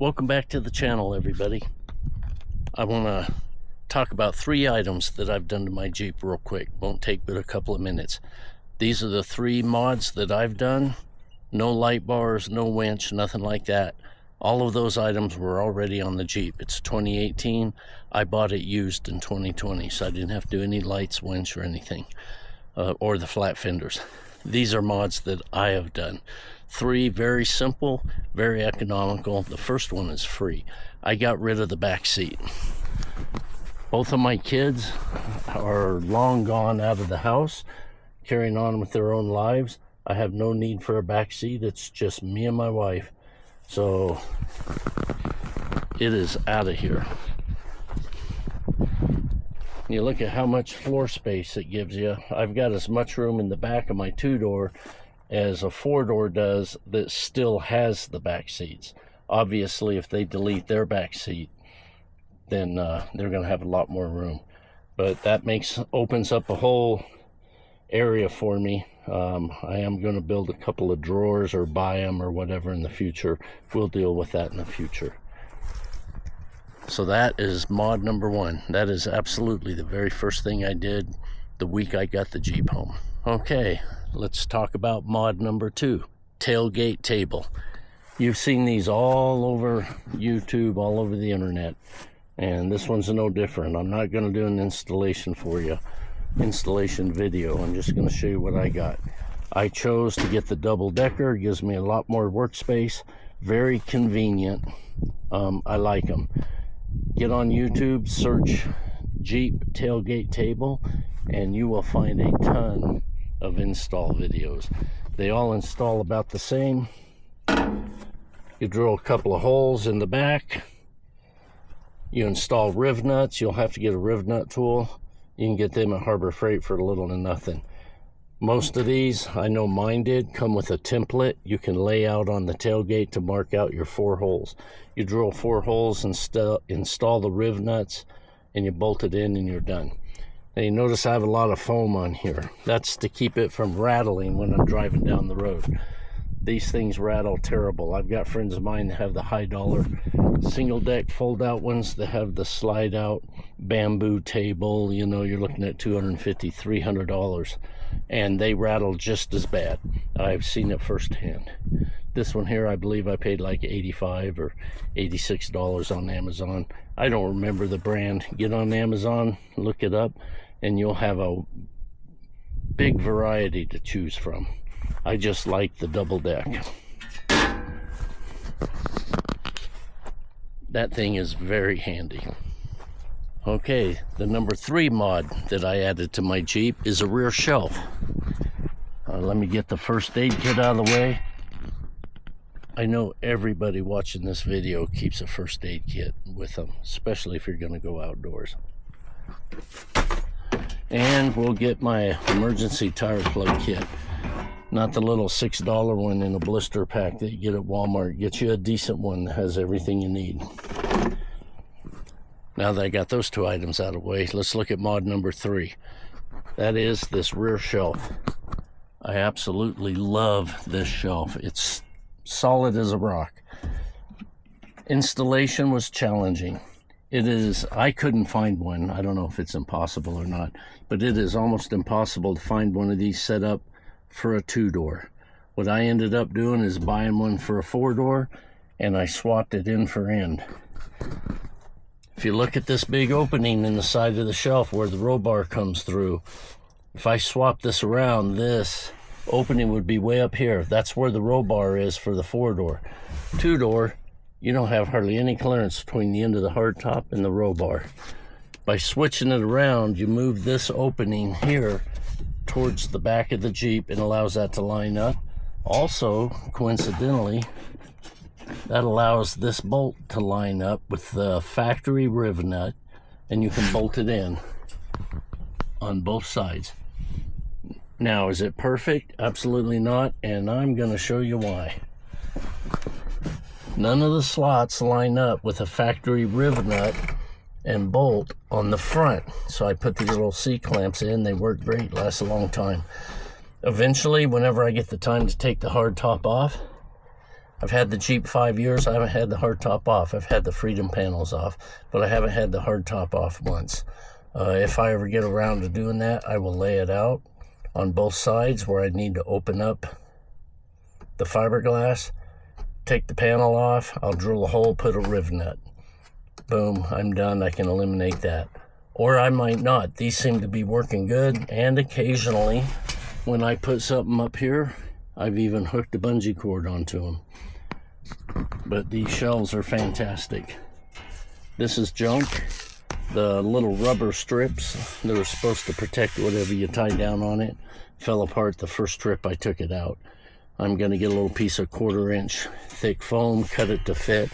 Welcome back to the channel, everybody. I want to talk about 3 items that I've done to my Jeep real quick. Won't take but a couple of minutes. These are the 3 mods that I've done. No light bars, no winch, nothing like that. All of those items were already on the Jeep. It's 2018. I bought it used in 2020, so I didn't have to do any lights, winch, or anything, or the flat fenders. These are mods that I have done. 3 very simple, very economical. The first one is free. I got rid of the back seat. Both of my kids are long gone out of the house, carrying on with their own lives. I have no need for a back seat. It's just me and my wife. So it is out of here. You look at how much floor space it gives you. I've got as much room in the back of my 2-door as a 4-door does that still has the back seats. Obviously, if they delete their back seat, then they're going to have a lot more room. But that opens up a whole area for me. I am going to build a couple of drawers or buy them or whatever in the future. We'll deal with that in the future. So that is mod number 1. That is absolutely the very first thing I did the week I got the Jeep home. Okay, let's talk about mod number 2, tailgate table. You've seen these all over YouTube, all over the internet, and this one's no different. I'm not going to do an installation for you, installation video. I'm just going to show you what I got. I chose to get the double decker. It gives me a lot more workspace, very convenient. I like them. Get on YouTube, search Jeep tailgate table, and you will find a ton of install videos. They all install about the same. You drill a couple of holes in the back. You install riv nuts. You'll have to get a riv nut tool. You can get them at Harbor Freight for little to nothing. Most of these, I know mine did, come with a template you can lay out on the tailgate to mark out your 4 holes. You drill 4 holes, install the riv nuts, and you bolt it in and you're done. Now you notice I have a lot of foam on here. That's to keep it from rattling when I'm driving down the road. These things rattle terrible. I've got friends of mine that have the high dollar single deck fold out ones that have the slide out bamboo table. You know, you're looking at $250, $300, and they rattle just as bad. I've seen it firsthand. This one here, I believe I paid like $85 or $86 on Amazon. I don't remember the brand. Get on Amazon, look it up, and you'll have a big variety to choose from. I just like the double deck. That thing is very handy. Okay, the number 3 mod that I added to my Jeep is a rear shelf. Let me get the first aid kit out of the way. I know everybody watching this video keeps a first aid kit with them, especially if you're going to go outdoors. And we'll get my emergency tire plug kit. Not the little $6 one in a blister pack that you get at Walmart. Get you a decent one that has everything you need. Now that I got those 2 items out of the way, let's look at mod number 3. That is this rear shelf. I absolutely love this shelf. It's solid as a rock. Installation was challenging. I couldn't find one. I don't know if it's impossible or not, but it is almost impossible to find one of these set up for a 2-door. What I ended up doing is buying one for a 4-door, and I swapped it in for end. If you look at this big opening in the side of the shelf where the roll bar comes through, if I swap this around, this opening would be way up here. That's where the roll bar is for the 4-door. 2-door, you don't have hardly any clearance between the end of the hardtop and the roll bar. By switching it around, you move this opening here towards the back of the Jeep and allows that to line up. Also, coincidentally, that allows this bolt to line up with the factory riv nut, and you can bolt it in on both sides. Now, is it perfect? Absolutely not, and I'm going to show you why. None of the slots line up with a factory riv nut and bolt on the front. So I put these little C-clamps in. They work great, last a long time. Eventually, whenever I get the time to take the hard top off, I've had the Jeep 5 years. I haven't had the hardtop off. I've had the Freedom panels off, but I haven't had the hardtop off once. If I ever get around to doing that, I will lay it out on both sides where I need to open up the fiberglass, take the panel off. I'll drill a hole, put a riv nut. Boom, I'm done. I can eliminate that. Or I might not. These seem to be working good, and occasionally when I put something up here, I've even hooked a bungee cord onto them. But these shelves are fantastic. This is junk. The little rubber strips that are supposed to protect whatever you tie down on it fell apart the first trip I took it out. I'm going to get a little piece of 1/4 inch thick foam, cut it to fit.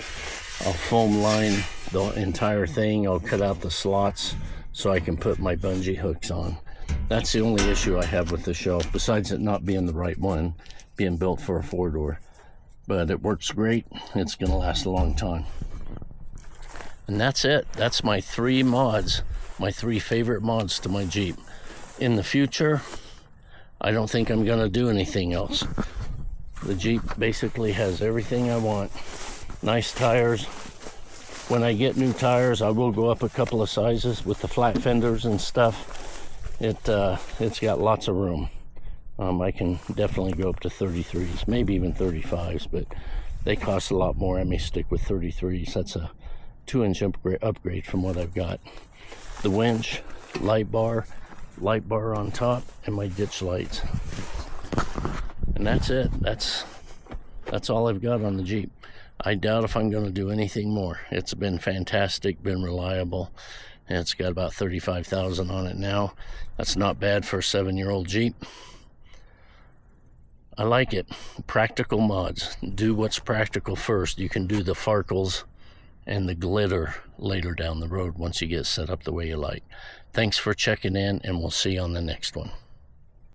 I'll foam line the entire thing. I'll cut out the slots so I can put my bungee hooks on. That's the only issue I have with the shelf, besides it not being the right one, being built for a 4-door. But it works great. It's going to last a long time. And that's it. That's my 3 mods, my 3 favorite mods to my Jeep. In the future, I don't think I'm going to do anything else. The Jeep basically has everything I want. Nice tires. When I get new tires, I will go up a couple of sizes with the flat fenders and stuff. It's got lots of room. I can definitely go up to 33s, maybe even 35s, but they cost a lot more. I may stick with 33s. That's a 2-inch upgrade from what I've got. The winch, light bar on top, and my ditch lights. And that's it. That's all I've got on the Jeep. I doubt if I'm going to do anything more. It's been fantastic, been reliable, and it's got about 35,000 on it now. That's not bad for a 7-year-old Jeep. I like it. Practical mods. Do what's practical first. You can do the farkles and the glitter later down the road once you get set up the way you like. Thanks for checking in, and we'll see you on the next one.